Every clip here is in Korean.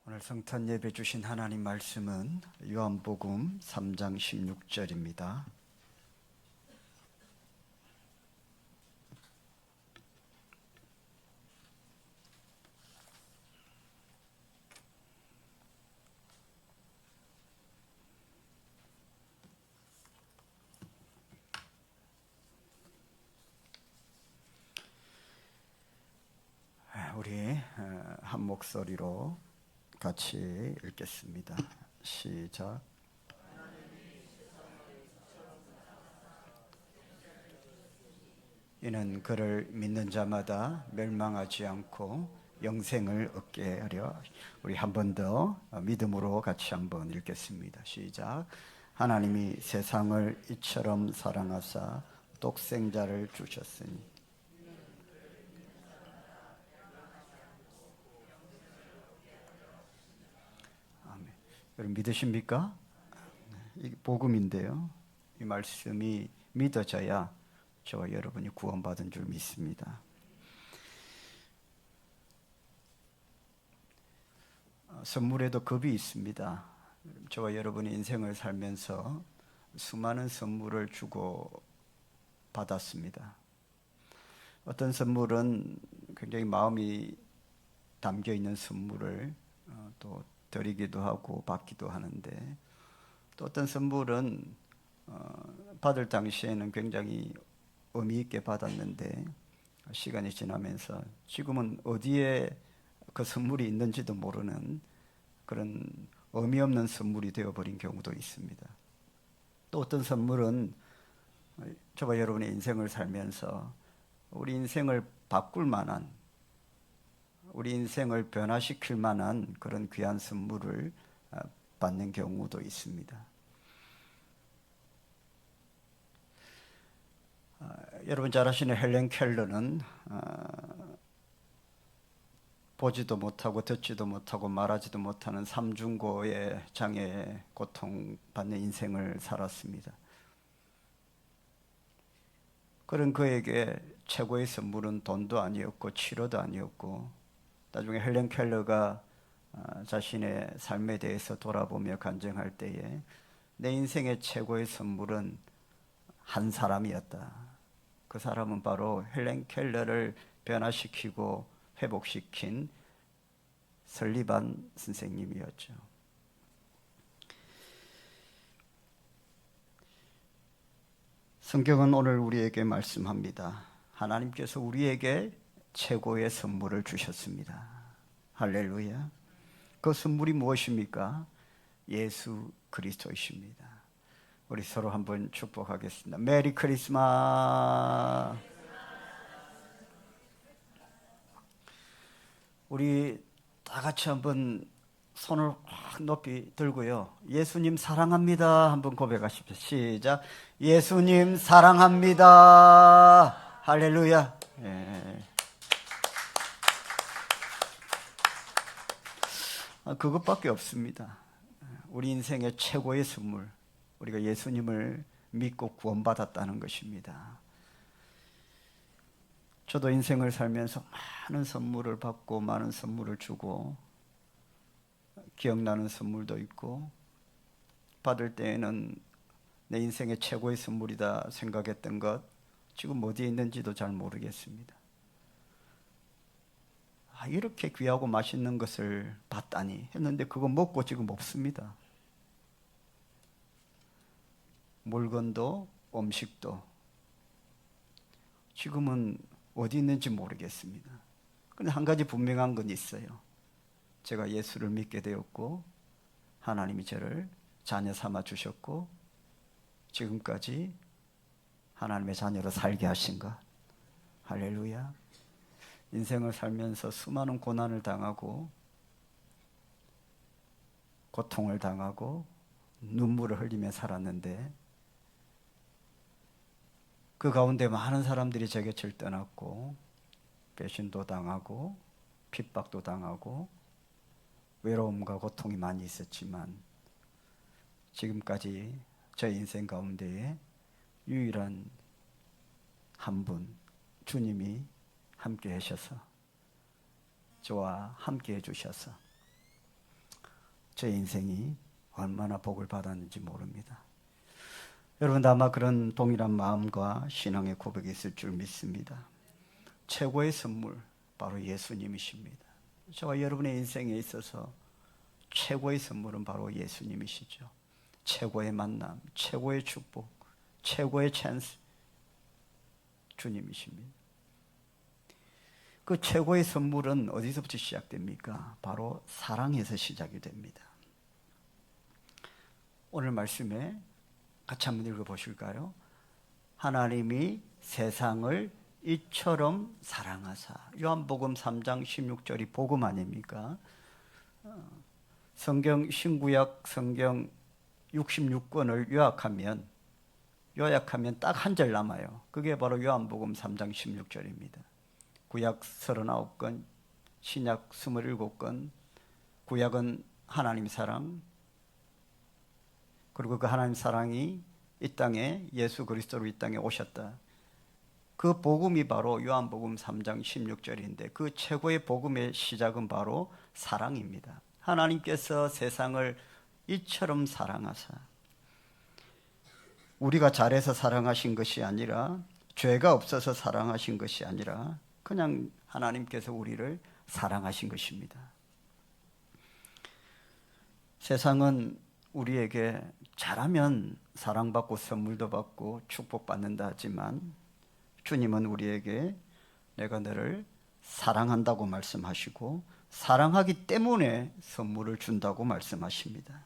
오늘 성탄 예배 주신 하나님 말씀은 요한복음 3장 16절입니다. 우리 한 목소리로 같이 읽겠습니다. 시작. 이는 그를 믿는 자마다 멸망하지 않고 영생을 얻게 하려. 우리 한 번 더 믿음으로 같이 한번 읽겠습니다. 시작. 하나님이 세상을 이처럼 사랑하사 독생자를 주셨으니. 아멘. 여러분 믿으십니까? 이 복음인데요. 이 말씀이 믿어져야 저와 여러분이 구원받은 줄 믿습니다. 선물에도 급이 있습니다. 저와 여러분의 인생을 살면서 수많은 선물을 주고 받았습니다. 어떤 선물은 굉장히 마음이 담겨 있는 선물을 또 드리기도 하고 받기도 하는데, 또 어떤 선물은 받을 당시에는 굉장히 의미 있게 받았는데 시간이 지나면서 지금은 어디에 그 선물이 있는지도 모르는 그런 의미 없는 선물이 되어버린 경우도 있습니다. 또 어떤 선물은 저와 여러분의 인생을 살면서 우리 인생을 바꿀 만한, 우리 인생을 변화시킬 만한 그런 귀한 선물을 받는 경우도 있습니다. 여러분 잘 아시는 헬렌 켈러는 보지도 못하고 듣지도 못하고 말하지도 못하는 삼중고의 장애에 고통받는 인생을 살았습니다. 그런 그에게 최고의 선물은 돈도 아니었고 치료도 아니었고, 나중에 헬렌 켈러가 자신의 삶에 대해서 돌아보며 간증할 때에 내 인생의 최고의 선물은 한 사람이었다. 그 사람은 바로 헬렌 켈러를 변화시키고 회복시킨 설리반 선생님이었죠. 성경은 오늘 우리에게 말씀합니다. 하나님께서 우리에게 최고의 선물을 주셨습니다. 할렐루야. 그 선물이 무엇입니까? 예수 그리스도이십니다. 우리 서로 한번 축복하겠습니다. 메리 크리스마스. 우리 다 같이 한번 손을 확 높이 들고요. 예수님 사랑합니다. 한번 고백하십시오. 시작. 예수님 사랑합니다. 할렐루야. 예. 그것밖에 없습니다. 우리 인생의 최고의 선물, 우리가 예수님을 믿고 구원받았다는 것입니다. 저도 인생을 살면서 많은 선물을 받고 많은 선물을 주고, 기억나는 선물도 있고, 받을 때에는 내 인생의 최고의 선물이다 생각했던 것 지금 어디에 있는지도 잘 모르겠습니다. 이렇게 귀하고 맛있는 것을 받다니 했는데 그거 먹고 지금 없습니다. 물건도 음식도 지금은 어디 있는지 모르겠습니다. 그런데 한 가지 분명한 건 있어요. 제가 예수를 믿게 되었고 하나님이 저를 자녀 삼아 주셨고 지금까지 하나님의 자녀로 살게 하신 것. 할렐루야. 인생을 살면서 수많은 고난을 당하고 고통을 당하고 눈물을 흘리며 살았는데, 그 가운데 많은 사람들이 제 곁을 떠났고 배신도 당하고 핍박도 당하고 외로움과 고통이 많이 있었지만, 지금까지 저 인생 가운데에 유일한 한 분, 주님이 함께 하셔서, 저와 함께 해주셔서 제 인생이 얼마나 복을 받았는지 모릅니다. 여러분도 아마 그런 동일한 마음과 신앙의 고백이 있을 줄 믿습니다. 최고의 선물 바로 예수님이십니다. 저와 여러분의 인생에 있어서 최고의 선물은 바로 예수님이시죠. 최고의 만남, 최고의 축복, 최고의 찬스 주님이십니다. 그 최고의 선물은 어디서부터 시작됩니까? 바로 사랑에서 시작이 됩니다. 오늘 말씀에 같이 한번 읽어보실까요? 하나님이 세상을 이처럼 사랑하사. 요한복음 3장 16절이 복음 아닙니까? 성경 신구약 성경 66권을 요약하면 딱 한 절 남아요. 그게 바로 요한복음 3장 16절입니다. 구약 39권, 신약 27권, 구약은 하나님 사랑, 그리고 그 하나님 사랑이 이 땅에 예수 그리스도로 이 땅에 오셨다. 그 복음이 바로 요한복음 3장 16절인데 그 최고의 복음의 시작은 바로 사랑입니다. 하나님께서 세상을 이처럼 사랑하사, 우리가 잘해서 사랑하신 것이 아니라, 죄가 없어서 사랑하신 것이 아니라 그냥 하나님께서 우리를 사랑하신 것입니다. 세상은 우리에게 잘하면 사랑받고 선물도 받고 축복받는다 하지만 주님은 우리에게 내가 너를 사랑한다고 말씀하시고 사랑하기 때문에 선물을 준다고 말씀하십니다.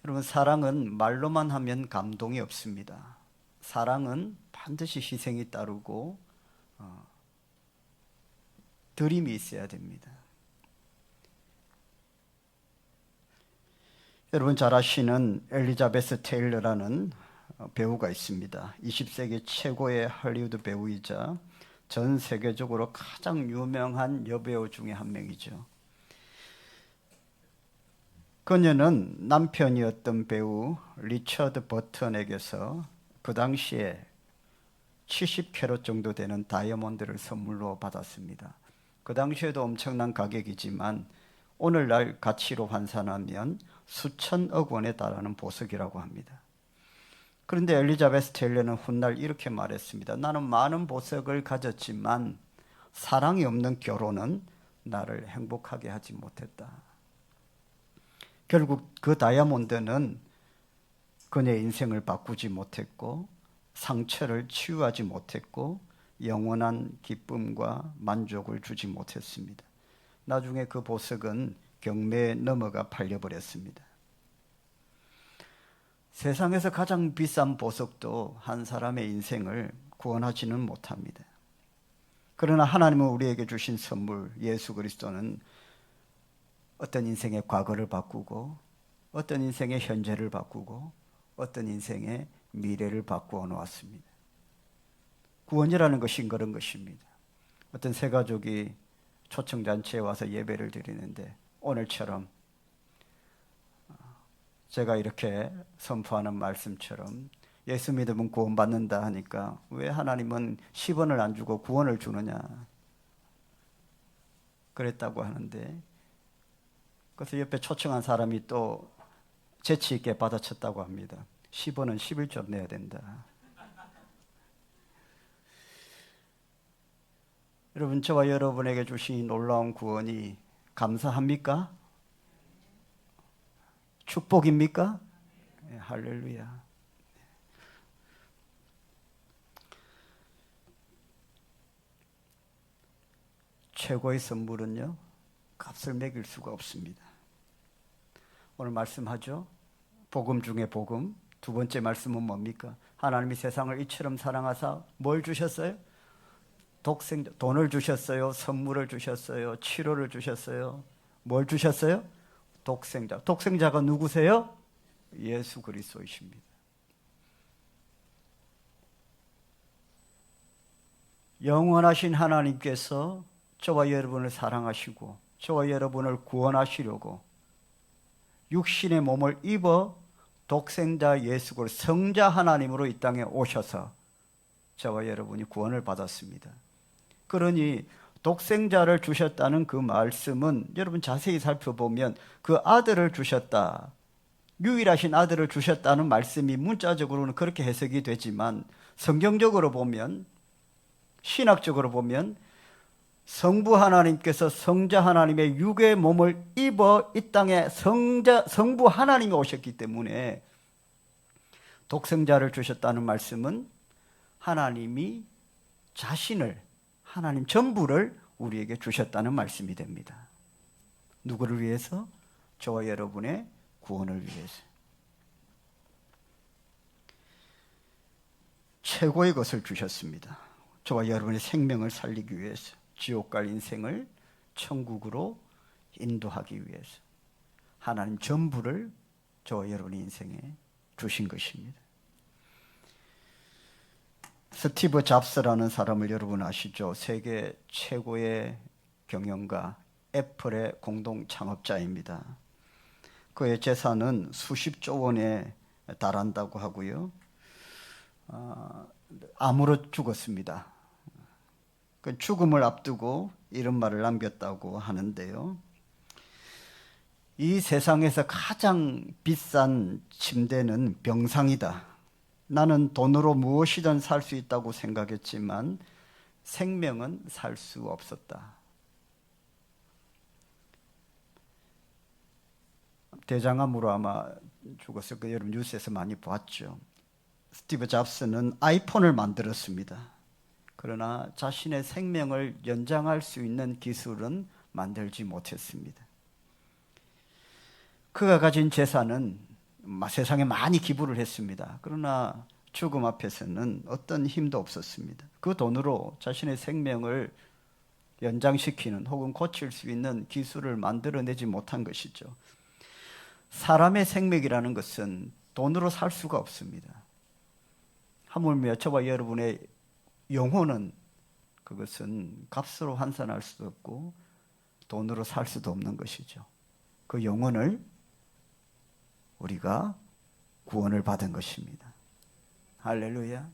여러분, 사랑은 말로만 하면 감동이 없습니다. 사랑은 반드시 희생이 따르고 드림이 있어야 됩니다. 여러분 잘 아시는 엘리자베스 테일러라는 배우가 있습니다. 20세기 최고의 할리우드 배우이자 전 세계적으로 가장 유명한 여배우 중에 한 명이죠. 그녀는 남편이었던 배우 리처드 버튼에게서 그 당시에 70캐럿 정도 되는 다이아몬드를 선물로 받았습니다. 그 당시에도 엄청난 가격이지만 오늘날 가치로 환산하면 수천억 원에 달하는 보석이라고 합니다. 그런데 엘리자베스 테일러는 훗날 이렇게 말했습니다. 나는 많은 보석을 가졌지만 사랑이 없는 결혼은 나를 행복하게 하지 못했다. 결국 그 다이아몬드는 그녀의 인생을 바꾸지 못했고 상처를 치유하지 못했고 영원한 기쁨과 만족을 주지 못했습니다. 나중에 그 보석은 경매에 넘어가 팔려버렸습니다. 세상에서 가장 비싼 보석도 한 사람의 인생을 구원하지는 못합니다. 그러나 하나님은 우리에게 주신 선물 예수 그리스도는 어떤 인생의 과거를 바꾸고 어떤 인생의 현재를 바꾸고 어떤 인생의 미래를 바꾸어 놓았습니다. 구원이라는 것이 그런 것입니다. 어떤 세 가족이 초청잔치에 와서 예배를 드리는데 오늘처럼 제가 이렇게 선포하는 말씀처럼 예수 믿으면 구원받는다 하니까 왜 하나님은 10원을 안 주고 구원을 주느냐 그랬다고 하는데, 그래서 옆에 초청한 사람이 또 재치 있게 받아쳤다고 합니다. 10원은 11조 내야 된다. 여러분, 저와 여러분에게 주신 놀라운 구원이 감사합니까? 축복입니까? 네, 할렐루야. 최고의 선물은요, 값을 매길 수가 없습니다. 오늘 말씀하죠. 복음 중에 복음. 두 번째 말씀은 뭡니까? 하나님이 세상을 이처럼 사랑하사 뭘 주셨어요? 돈을 주셨어요. 선물을 주셨어요. 치료를 주셨어요. 뭘 주셨어요? 독생자. 독생자가 누구세요? 예수 그리스도이십니다. 영원하신 하나님께서 저와 여러분을 사랑하시고 저와 여러분을 구원하시려고 육신의 몸을 입어 독생자 예수 그리스도 성자 하나님으로 이 땅에 오셔서 저와 여러분이 구원을 받았습니다. 그러니 독생자를 주셨다는 그 말씀은 여러분 자세히 살펴보면 그 아들을 주셨다, 유일하신 아들을 주셨다는 말씀이 문자적으로는 그렇게 해석이 되지만 성경적으로 보면, 신학적으로 보면 성부 하나님께서 성자 하나님의 육의 몸을 입어 이 땅에 성부 하나님이 오셨기 때문에 독생자를 주셨다는 말씀은 하나님이 자신을, 하나님 전부를 우리에게 주셨다는 말씀이 됩니다. 누구를 위해서? 저와 여러분의 구원을 위해서. 최고의 것을 주셨습니다. 저와 여러분의 생명을 살리기 위해서, 지옥 갈 인생을 천국으로 인도하기 위해서 하나님 전부를 저와 여러분의 인생에 주신 것입니다. 스티브 잡스라는 사람을 여러분 아시죠? 세계 최고의 경영가, 애플의 공동 창업자입니다. 그의 재산은 수십조 원에 달한다고 하고요. 암으로 죽었습니다. 그 죽음을 앞두고 이런 말을 남겼다고 하는데요. 이 세상에서 가장 비싼 침대는 병상이다. 나는 돈으로 무엇이든 살 수 있다고 생각했지만 생명은 살 수 없었다. 대장암으로 아마 죽었을 거예요. 여러분 뉴스에서 많이 봤죠. 스티브 잡스는 아이폰을 만들었습니다. 그러나 자신의 생명을 연장할 수 있는 기술은 만들지 못했습니다. 그가 가진 재산은 세상에 많이 기부를 했습니다. 그러나 죽음 앞에서는 어떤 힘도 없었습니다. 그 돈으로 자신의 생명을 연장시키는 혹은 고칠 수 있는 기술을 만들어내지 못한 것이죠. 사람의 생명이라는 것은 돈으로 살 수가 없습니다. 하물며 저와 여러분의 영혼은 그것은 값으로 환산할 수도 없고 돈으로 살 수도 없는 것이죠. 그 영혼을 우리가 구원을 받은 것입니다. 할렐루야.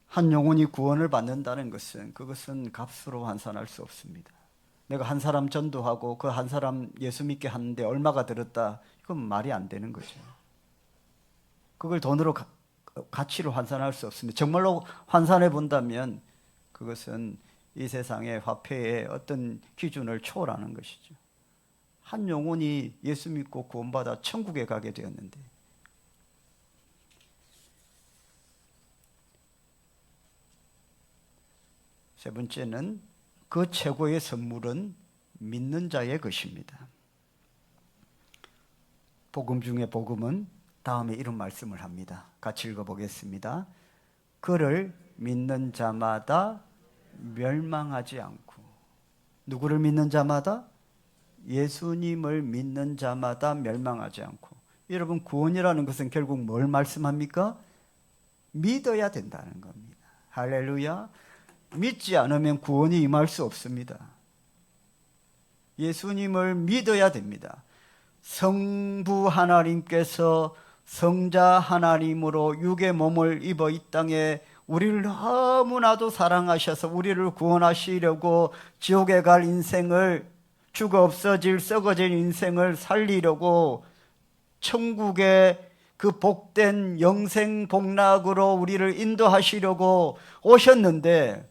한 영혼이 구원을 받는다는 것은 그것은 값으로 환산할 수 없습니다. 내가 한 사람 전도하고 그 한 사람 예수 믿게 하는데 얼마가 들었다, 이건 말이 안 되는 거죠. 그걸 돈으로 가치로 환산할 수 없습니다. 정말로 환산해 본다면 그것은 이 세상의 화폐의 어떤 기준을 초월하는 것이죠. 한 영혼이 예수 믿고 구원받아 천국에 가게 되었는데, 세 번째는 그 최고의 선물은 믿는 자의 것입니다. 복음 중에 복음은 다음에 이런 말씀을 합니다. 같이 읽어보겠습니다. 그를 믿는 자마다 멸망하지 않고. 누구를 믿는 자마다? 예수님을 믿는 자마다 멸망하지 않고. 여러분, 구원이라는 것은 결국 뭘 말씀합니까? 믿어야 된다는 겁니다. 할렐루야. 믿지 않으면 구원이 임할 수 없습니다. 예수님을 믿어야 됩니다. 성부 하나님께서 성자 하나님으로 육의 몸을 입어 이 땅에 우리를 너무나도 사랑하셔서 우리를 구원하시려고 지옥에 갈 인생을, 죽어 없어질 썩어질 인생을 살리려고 천국의 그 복된 영생 복락으로 우리를 인도하시려고 오셨는데,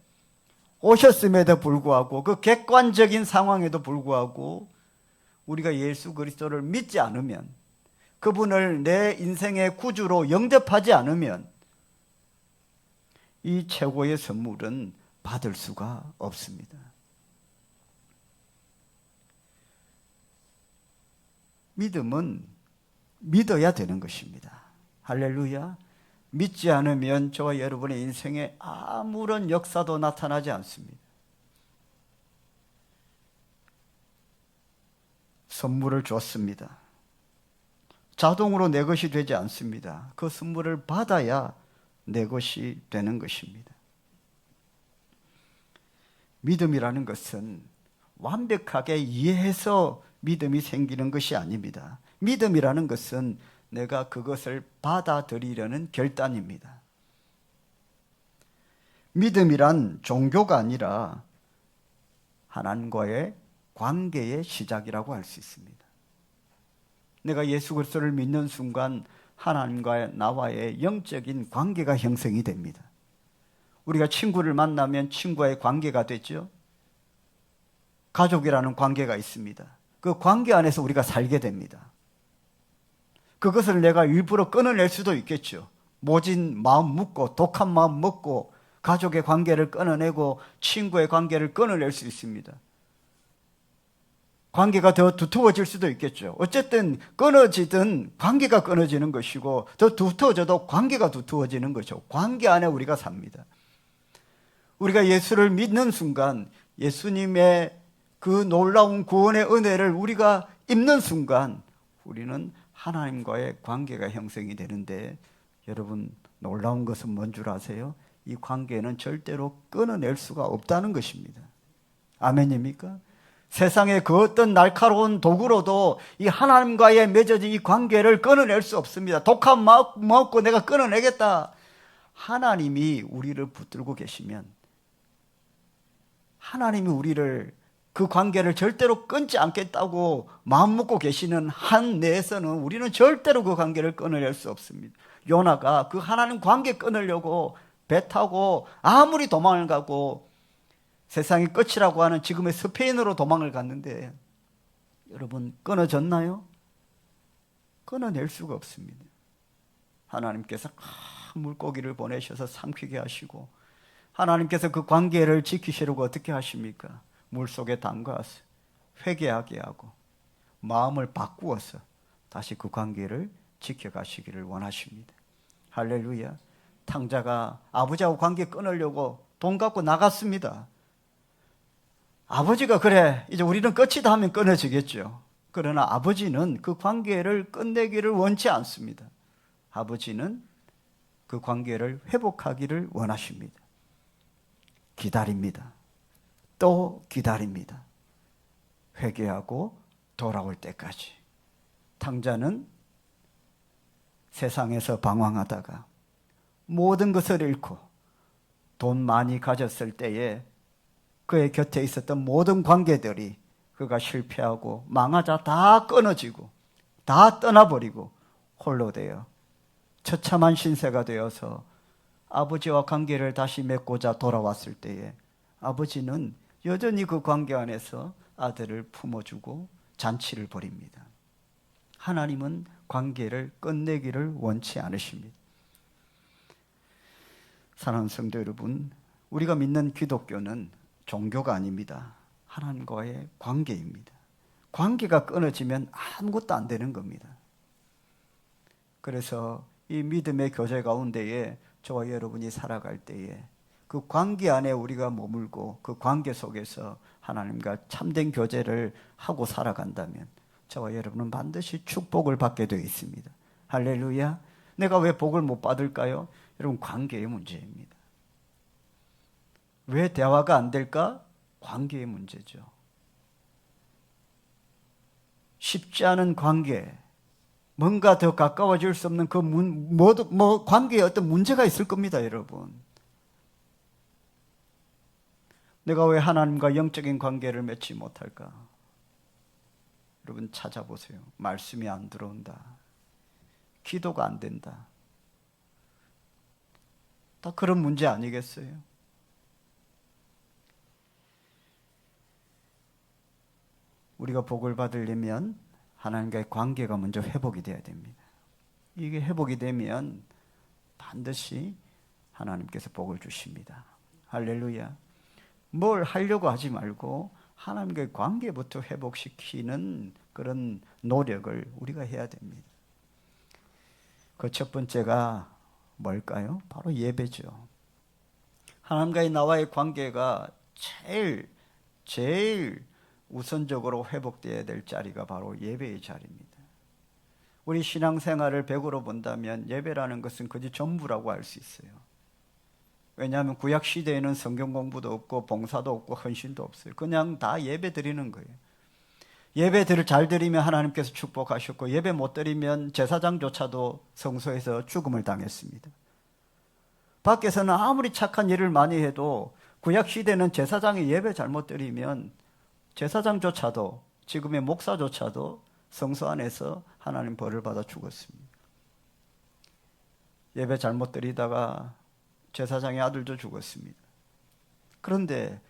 오셨음에도 불구하고 그 객관적인 상황에도 불구하고 우리가 예수 그리스도를 믿지 않으면, 그분을 내 인생의 구주로 영접하지 않으면 이 최고의 선물은 받을 수가 없습니다. 믿음은 믿어야 되는 것입니다. 할렐루야. 믿지 않으면 저와 여러분의 인생에 아무런 역사도 나타나지 않습니다. 선물을 줬습니다. 자동으로 내 것이 되지 않습니다. 그 선물을 받아야 내 것이 되는 것입니다. 믿음이라는 것은 완벽하게 이해해서 믿음이 생기는 것이 아닙니다. 믿음이라는 것은 내가 그것을 받아들이려는 결단입니다. 믿음이란 종교가 아니라 하나님과의 관계의 시작이라고 할 수 있습니다. 내가 예수 그리스도를 믿는 순간 하나님과 나와의 영적인 관계가 형성이 됩니다. 우리가 친구를 만나면 친구와의 관계가 되죠. 가족이라는 관계가 있습니다. 그 관계 안에서 우리가 살게 됩니다. 그것을 내가 일부러 끊어낼 수도 있겠죠. 모진 마음 먹고 독한 마음 먹고 가족의 관계를 끊어내고 친구의 관계를 끊어낼 수 있습니다. 관계가 더 두터워질 수도 있겠죠. 어쨌든 끊어지든 관계가 끊어지는 것이고 더 두터워져도 관계가 두터워지는 것이죠. 관계 안에 우리가 삽니다. 우리가 예수를 믿는 순간 예수님의 그 놀라운 구원의 은혜를 우리가 입는 순간 우리는 하나님과의 관계가 형성이 되는데, 여러분 놀라운 것은 뭔 줄 아세요? 이 관계는 절대로 끊어낼 수가 없다는 것입니다. 아멘입니까? 세상의 그 어떤 날카로운 도구로도 이 하나님과의 맺어진 이 관계를 끊어낼 수 없습니다. 독한 마음 먹고 내가 끊어내겠다. 하나님이 우리를 붙들고 계시면, 하나님이 우리를 그 관계를 절대로 끊지 않겠다고 마음 먹고 계시는 한 내에서는 우리는 절대로 그 관계를 끊어낼 수 없습니다. 요나가 그 하나님 관계 끊으려고 배 타고 아무리 도망을 가고 세상의 끝이라고 하는 지금의 스페인으로 도망을 갔는데, 여러분 끊어졌나요? 끊어낼 수가 없습니다. 하나님께서 큰 물고기를 보내셔서 삼키게 하시고, 하나님께서 그 관계를 지키시려고 어떻게 하십니까? 물속에 담가서 회개하게 하고 마음을 바꾸어서 다시 그 관계를 지켜가시기를 원하십니다. 할렐루야. 탕자가 아버지하고 관계 끊으려고 돈 갖고 나갔습니다. 아버지가 그래 이제 우리는 끝이다 하면 끊어지겠죠. 그러나 아버지는 그 관계를 끝내기를 원치 않습니다. 아버지는 그 관계를 회복하기를 원하십니다. 기다립니다. 또 기다립니다. 회개하고 돌아올 때까지. 탕자는 세상에서 방황하다가 모든 것을 잃고 돈 많이 가졌을 때에 그의 곁에 있었던 모든 관계들이 그가 실패하고 망하자 다 끊어지고 다 떠나버리고 홀로 되어 처참한 신세가 되어서 아버지와 관계를 다시 맺고자 돌아왔을 때에 아버지는 여전히 그 관계 안에서 아들을 품어주고 잔치를 벌입니다. 하나님은 관계를 끝내기를 원치 않으십니다. 사랑하는 성도 여러분, 우리가 믿는 기독교는 종교가 아닙니다. 하나님과의 관계입니다. 관계가 끊어지면 아무것도 안 되는 겁니다. 그래서 이 믿음의 교제 가운데에 저와 여러분이 살아갈 때에 그 관계 안에 우리가 머물고 그 관계 속에서 하나님과 참된 교제를 하고 살아간다면 저와 여러분은 반드시 축복을 받게 되어 있습니다. 할렐루야. 내가 왜 복을 못 받을까요? 여러분, 관계의 문제입니다. 왜 대화가 안 될까? 관계의 문제죠. 쉽지 않은 관계, 뭔가 더 가까워질 수 없는 그 관계에 어떤 문제가 있을 겁니다, 여러분. 내가 왜 하나님과 영적인 관계를 맺지 못할까? 여러분 찾아보세요. 말씀이 안 들어온다. 기도가 안 된다. 다 그런 문제 아니겠어요? 우리가 복을 받으려면 하나님과의 관계가 먼저 회복이 돼야 됩니다. 이게 회복이 되면 반드시 하나님께서 복을 주십니다. 할렐루야. 뭘 하려고 하지 말고 하나님과의 관계부터 회복시키는 그런 노력을 우리가 해야 됩니다. 그 첫 번째가 뭘까요? 바로 예배죠. 하나님과의 나와의 관계가 제일 우선적으로 회복되어야 될 자리가 바로 예배의 자리입니다. 우리 신앙생활을 100으로 본다면 예배라는 것은 그저 전부라고 할 수 있어요. 왜냐하면 구약 시대에는 성경 공부도 없고 봉사도 없고 헌신도 없어요. 그냥 다 예배 드리는 거예요. 예배를 잘 드리면 하나님께서 축복하셨고, 예배 못 드리면 제사장조차도 성소에서 죽음을 당했습니다. 밖에서는 아무리 착한 일을 많이 해도 구약 시대는 제사장이 예배 잘못 드리면 제사장조차도, 지금의 목사조차도 성소 안에서 하나님 벌을 받아 죽었습니다. 예배 잘못 드리다가 제사장의 아들도 죽었습니다. 그런데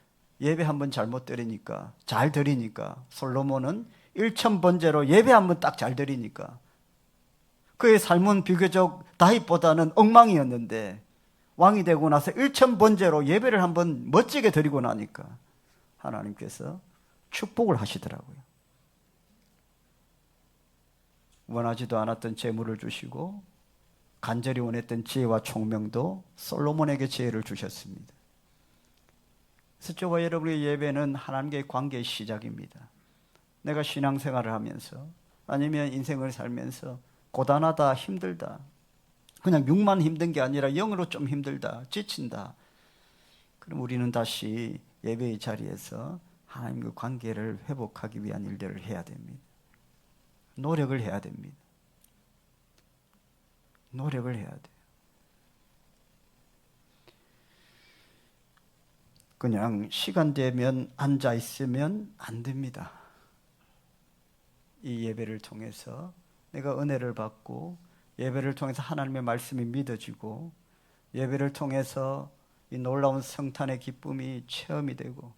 예배 한번 잘못 드리니까, 잘 드리니까 솔로몬은 1000번제로 예배 한번 딱 잘 드리니까 그의 삶은 비교적 다윗보다는 엉망이었는데 왕이 되고 나서 1000번제로 예배를 한번 멋지게 드리고 나니까 하나님께서 축복을 하시더라고요. 원하지도 않았던 재물을 주시고 간절히 원했던 지혜와 총명도 솔로몬에게 지혜를 주셨습니다. 그래서 저와 여러분의 예배는 하나님과의 관계의 시작입니다. 내가 신앙생활을 하면서 아니면 인생을 살면서 고단하다, 힘들다, 그냥 육만 힘든 게 아니라 영으로 좀 힘들다, 지친다, 그럼 우리는 다시 예배의 자리에서 하나님과 관계를 회복하기 위한 일들을 해야 됩니다. 노력을 해야 됩니다. 노력을 해야 돼요. 그냥 시간 되면 앉아 있으면 안 됩니다. 이 예배를 통해서 내가 은혜를 받고, 예배를 통해서 하나님의 말씀이 믿어지고, 예배를 통해서 이 놀라운 성탄의 기쁨이 체험이 되고,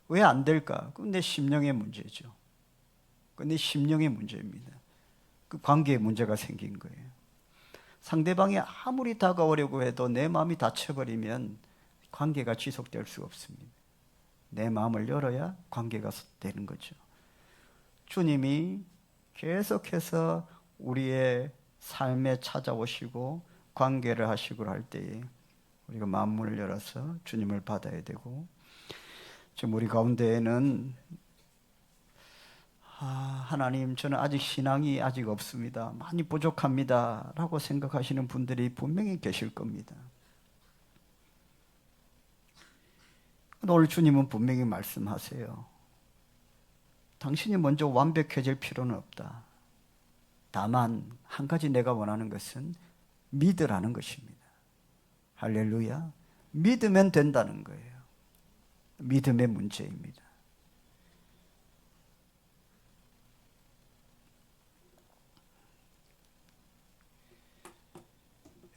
왜 안 될까? 그건 내 심령의 문제죠. 그건 내 심령의 문제입니다. 그 관계에 문제가 생긴 거예요. 상대방이 아무리 다가오려고 해도 내 마음이 닫혀버리면 관계가 지속될 수가 없습니다. 내 마음을 열어야 관계가 되는 거죠. 주님이 계속해서 우리의 삶에 찾아오시고 관계를 하시고 할 때에 우리가 마음문을 열어서 주님을 받아야 되고, 지금 우리 가운데에는 하나님, 저는 아직 신앙이 아직 없습니다, 많이 부족합니다 라고 생각하시는 분들이 분명히 계실 겁니다. 오늘 주님은 분명히 말씀하세요. 당신이 먼저 완벽해질 필요는 없다. 다만 한 가지 내가 원하는 것은 믿으라는 것입니다. 할렐루야. 믿으면 된다는 거예요. 믿음의 문제입니다.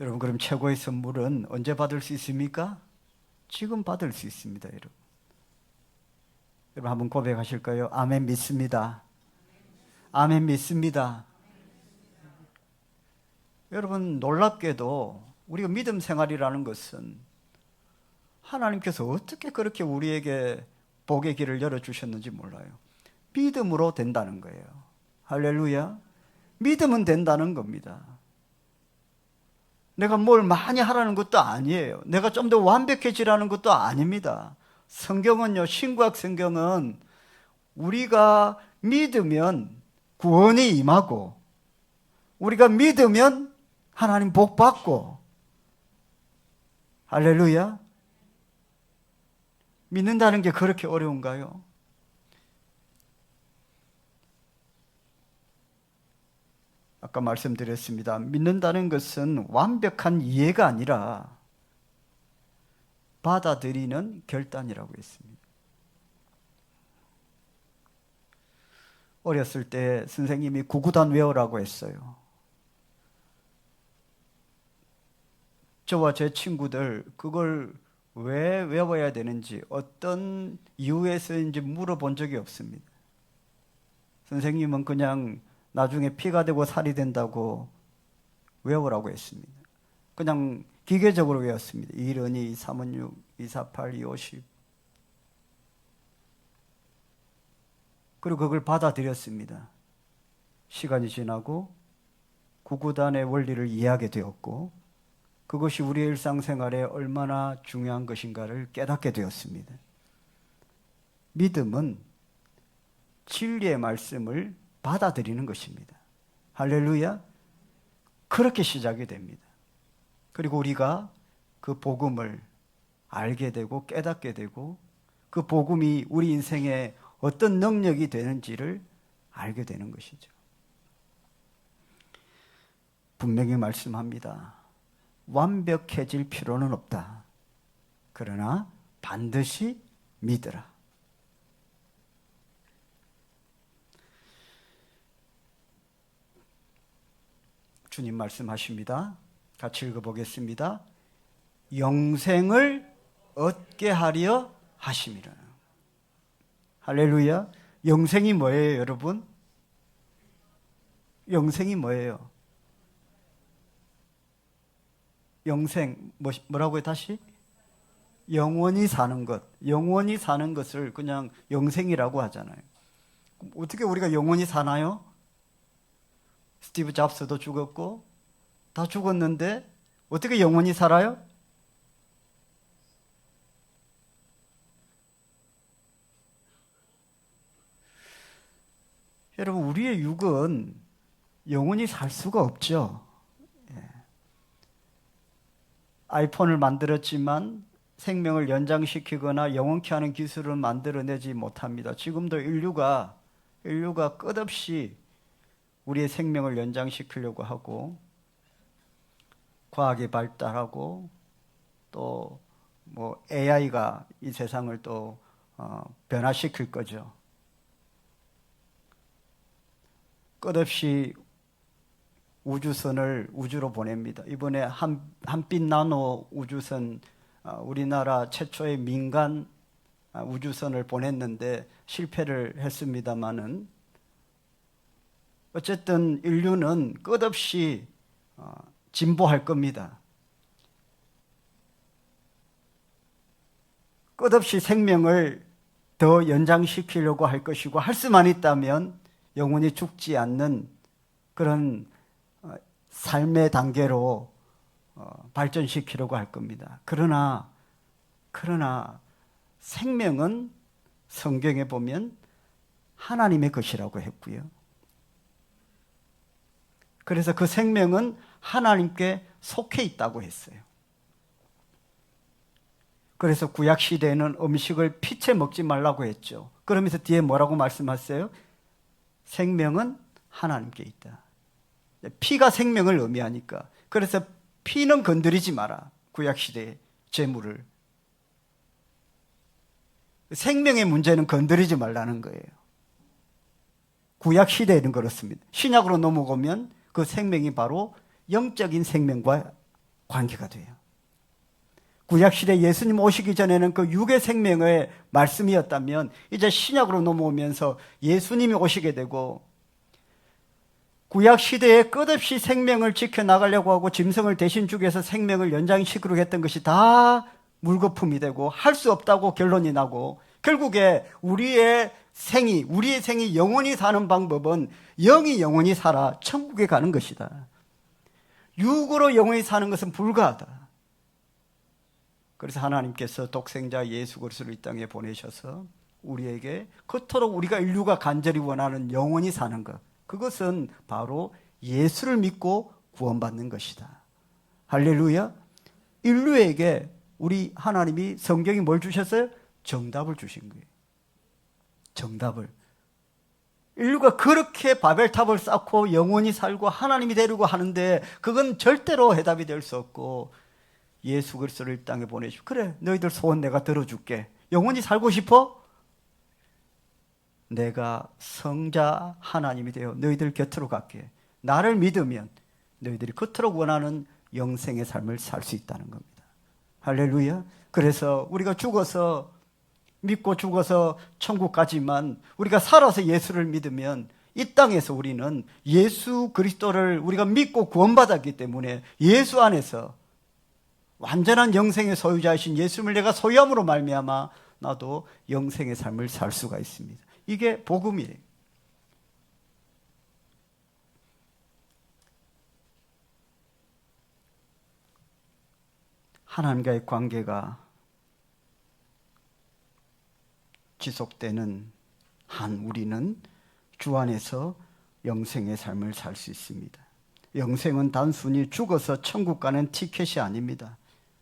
여러분, 그럼 최고의 선물은 언제 받을 수 있습니까? 지금 받을 수 있습니다, 여러분. 여러분 한번 고백하실까요? 아멘 믿습니다. 아멘 믿습니다. 여러분, 놀랍게도 우리가 믿음 생활이라는 것은 하나님께서 어떻게 그렇게 우리에게 복의 길을 열어주셨는지 몰라요. 믿음으로 된다는 거예요. 할렐루야. 믿으면 된다는 겁니다. 내가 뭘 많이 하라는 것도 아니에요. 내가 좀 더 완벽해지라는 것도 아닙니다. 성경은요, 신구약 성경은 우리가 믿으면 구원이 임하고, 우리가 믿으면 하나님 복 받고, 할렐루야. 믿는다는 게 그렇게 어려운가요? 아까 말씀드렸습니다. 믿는다는 것은 완벽한 이해가 아니라 받아들이는 결단이라고 했습니다. 어렸을 때 선생님이 구구단 외우라고 했어요. 저와 제 친구들 그걸 왜 외워야 되는지, 어떤 이유에서인지 물어본 적이 없습니다. 선생님은 그냥 나중에 피가 되고 살이 된다고 외우라고 했습니다. 그냥 기계적으로 외웠습니다. 1은 2, 3은 6, 2, 4, 8, 2, 50. 그리고 그걸 받아들였습니다. 시간이 지나고 구구단의 원리를 이해하게 되었고, 그것이 우리의 일상생활에 얼마나 중요한 것인가를 깨닫게 되었습니다. 믿음은 진리의 말씀을 받아들이는 것입니다. 할렐루야. 그렇게 시작이 됩니다. 그리고 우리가 그 복음을 알게 되고 깨닫게 되고, 그 복음이 우리 인생에 어떤 능력이 되는지를 알게 되는 것이죠. 분명히 말씀합니다. 완벽해질 필요는 없다. 그러나 반드시 믿으라. 주님 말씀하십니다. 같이 읽어보겠습니다. 영생을 얻게 하려 하심이라. 할렐루야. 영생이 뭐예요, 여러분? 영생이 뭐예요? 영생, 뭐라고요, 다시? 영원히 사는 것. 영원히 사는 것을 그냥 영생이라고 하잖아요. 어떻게 우리가 영원히 사나요? 스티브 잡스도 죽었고 다 죽었는데 어떻게 영원히 살아요? 여러분, 우리의 육은 영원히 살 수가 없죠. 아이폰을 만들었지만 생명을 연장시키거나 영원케 하는 기술은 만들어내지 못합니다. 지금도 인류가 끝없이 우리의 생명을 연장시키려고 하고 과학이 발달하고 또 뭐 AI가 이 세상을 또 변화시킬 거죠. 끝없이 우주선을 우주로 보냅니다. 이번에 한빛 나노 우주선, 우리나라 최초의 민간 우주선을 보냈는데 실패를 했습니다마는 어쨌든 인류는 끝없이 진보할 겁니다. 끝없이 생명을 더 연장시키려고 할 것이고, 할 수만 있다면 영원히 죽지 않는 그런 삶의 단계로 발전시키려고 할 겁니다. 그러나 생명은 성경에 보면 하나님의 것이라고 했고요. 그래서 그 생명은 하나님께 속해 있다고 했어요. 그래서 구약 시대에는 음식을 피채 먹지 말라고 했죠. 그러면서 뒤에 뭐라고 말씀하세요? 생명은 하나님께 있다. 피가 생명을 의미하니까. 그래서 피는 건드리지 마라. 구약 시대의 제물을. 생명의 문제는 건드리지 말라는 거예요. 구약 시대에는 그렇습니다. 신약으로 넘어오면 그 생명이 바로 영적인 생명과 관계가 돼요. 구약 시대 예수님 오시기 전에는 그 육의 생명의 말씀이었다면 이제 신약으로 넘어오면서 예수님이 오시게 되고 구약 시대에 끝없이 생명을 지켜나가려고 하고 짐승을 대신 죽여서 생명을 연장시키려고 했던 것이 다 물거품이 되고 할 수 없다고 결론이 나고 결국에 우리의 생이 영원히 사는 방법은 영이 영원히 살아 천국에 가는 것이다. 육으로 영원히 사는 것은 불가하다. 그래서 하나님께서 독생자 예수 그리스도를 이 땅에 보내셔서 우리에게 그토록 우리가 인류가 간절히 원하는 영원히 사는 것, 그것은 바로 예수를 믿고 구원받는 것이다. 할렐루야. 인류에게 우리 하나님이 성경이 뭘 주셨어요? 정답을 주신 거예요. 정답을. 인류가 그렇게 바벨탑을 쌓고 영원히 살고 하나님이 되려고 하는데 그건 절대로 해답이 될 수 없고 예수 그리스도를 이 땅에 보내시고 그래 너희들 소원 내가 들어줄게. 영원히 살고 싶어? 내가 성자 하나님이 되어 너희들 곁으로 갈게. 나를 믿으면 너희들이 그토록 원하는 영생의 삶을 살 수 있다는 겁니다. 할렐루야. 그래서 우리가 믿고 죽어서 천국 가지만 우리가 살아서 예수를 믿으면 이 땅에서 우리는 예수 그리스도를 우리가 믿고 구원받았기 때문에 예수 안에서 완전한 영생의 소유자이신 예수님을 내가 소유함으로 말미암아 나도 영생의 삶을 살 수가 있습니다. 이게 복음이에요. 하나님과의 관계가 지속되는 한 우리는 주 안에서 영생의 삶을 살 수 있습니다. 영생은 단순히 죽어서 천국 가는 티켓이 아닙니다.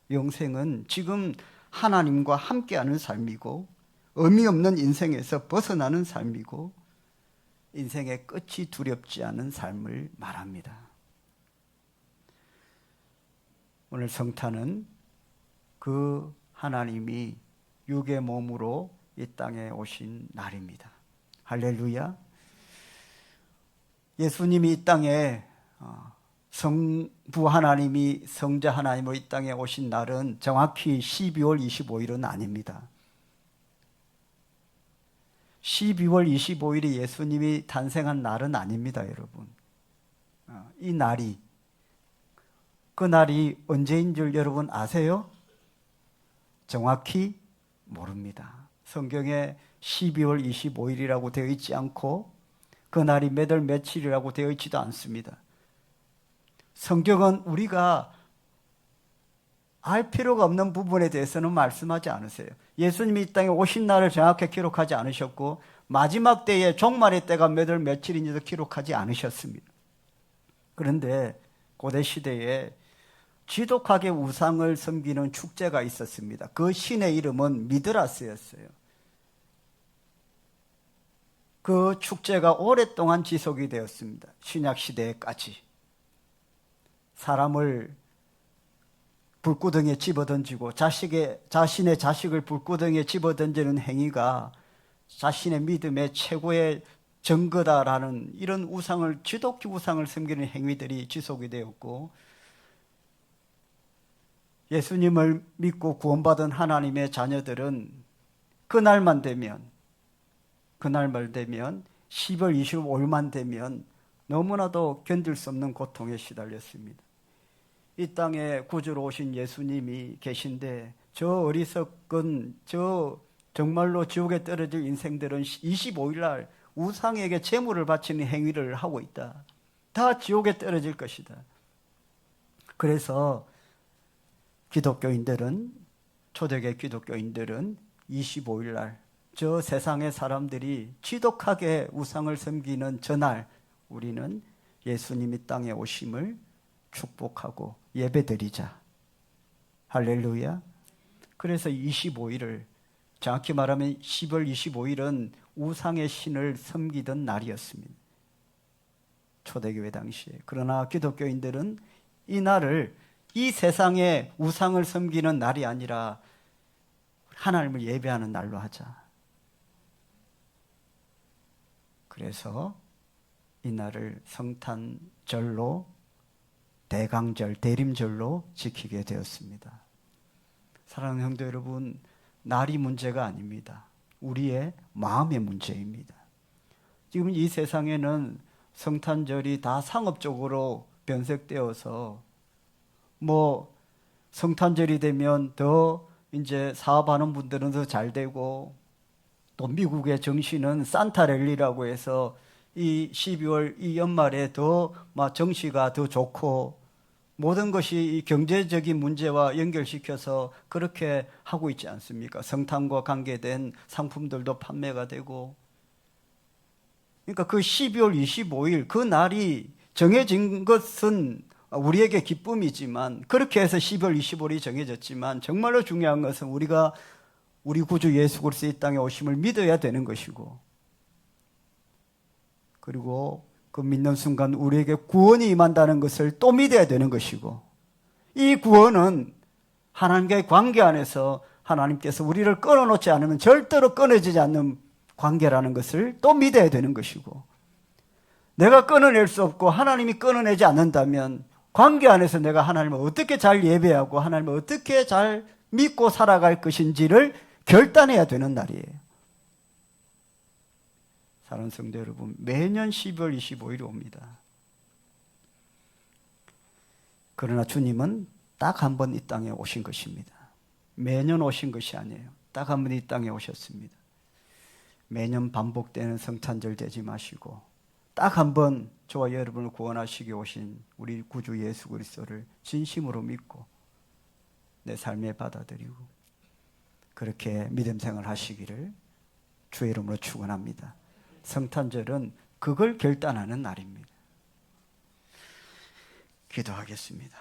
영생은 지금 하나님과 함께하는 삶이고 의미 없는 인생에서 벗어나는 삶이고 인생의 끝이 두렵지 않은 삶을 말합니다. 오늘 성탄은 그 하나님이 육의 몸으로 이 땅에 오신 날입니다. 할렐루야. 예수님이 이 땅에 성부 하나님이 성자 하나님으로 이 땅에 오신 날은 정확히 12월 25일은 아닙니다. 12월 25일이 예수님이 탄생한 날은 아닙니다, 여러분. 이 날이, 그 날이 언제인 줄 여러분 아세요? 정확히 모릅니다. 성경에 12월 25일이라고 되어 있지 않고 그 날이 몇 월 며칠이라고 되어 있지도 않습니다. 성경은 우리가 알 필요가 없는 부분에 대해서는 말씀하지 않으세요. 예수님이 이 땅에 오신 날을 정확히 기록하지 않으셨고 마지막 때에 종말의 때가 몇 월 며칠인지도 기록하지 않으셨습니다. 그런데 고대 시대에 지독하게 우상을 섬기는 축제가 있었습니다. 그 신의 이름은 미드라스였어요. 그 축제가 오랫동안 지속이 되었습니다. 신약 시대까지. 사람을 불구덩이에 집어던지고 자신의 자식을 불구덩이에 집어던지는 행위가 자신의 믿음의 최고의 증거다라는 이런 우상을, 지독히 우상을 섬기는 행위들이 지속이 되었고, 예수님을 믿고 구원받은 하나님의 자녀들은 그날만 되면 12월 25일만 되면 너무나도 견딜 수 없는 고통에 시달렸습니다. 이 땅에 구주로 오신 예수님이 계신데 저 어리석은, 저 정말로 지옥에 떨어질 인생들은 25일 날 우상에게 제물을 바치는 행위를 하고 있다. 다 지옥에 떨어질 것이다. 그래서 초대교회 기독교인들은 25일 날 저 세상의 사람들이 지독하게 우상을 섬기는 저날 우리는 예수님이 땅에 오심을 축복하고 예배드리자. 할렐루야. 그래서 25일을, 정확히 말하면 10월 25일은 우상의 신을 섬기던 날이었습니다. 초대교회 당시에. 그러나 기독교인들은 이 날을 이 세상의 우상을 섬기는 날이 아니라 하나님을 예배하는 날로 하자. 그래서 이 날을 성탄절로, 대강절, 대림절로 지키게 되었습니다. 사랑하는 형제 여러분, 날이 문제가 아닙니다. 우리의 마음의 문제입니다. 지금 이 세상에는 성탄절이 다 상업적으로 변색되어서 성탄절이 되면 더 이제 사업하는 분들은 더 잘 되고, 또 미국의 정시는 산타랠리라고 해서 이 12월 이 연말에 더 정시가 더 좋고, 모든 것이 이 경제적인 문제와 연결시켜서 그렇게 하고 있지 않습니까? 성탄과 관계된 상품들도 판매가 되고. 그러니까 그 12월 25일 그 날이 정해진 것은 우리에게 기쁨이지만, 그렇게 해서 12월 25일이 정해졌지만 정말로 중요한 것은 우리가 우리 구주 예수 그리스도 이 땅에 오심을 믿어야 되는 것이고, 그리고 그 믿는 순간 우리에게 구원이 임한다는 것을 또 믿어야 되는 것이고, 이 구원은 하나님과의 관계 안에서 하나님께서 우리를 끊어놓지 않으면 절대로 끊어지지 않는 관계라는 것을 또 믿어야 되는 것이고, 내가 끊어낼 수 없고 하나님이 끊어내지 않는다면 관계 안에서 내가 하나님을 어떻게 잘 예배하고 하나님을 어떻게 잘 믿고 살아갈 것인지를 결단해야 되는 날이에요. 사랑하는 성도 여러분, 매년 12월 25일이 옵니다. 그러나 주님은 딱 한 번 이 땅에 오신 것입니다. 매년 오신 것이 아니에요. 딱 한 번 이 땅에 오셨습니다. 매년 반복되는 성탄절 되지 마시고 딱 한 번 저와 여러분을 구원하시기 오신 우리 구주 예수 그리스도를 진심으로 믿고 내 삶에 받아들이고 그렇게 믿음 생활 하시기를 주의 이름으로 축원합니다. 성탄절은 그걸 결단하는 날입니다. 기도하겠습니다.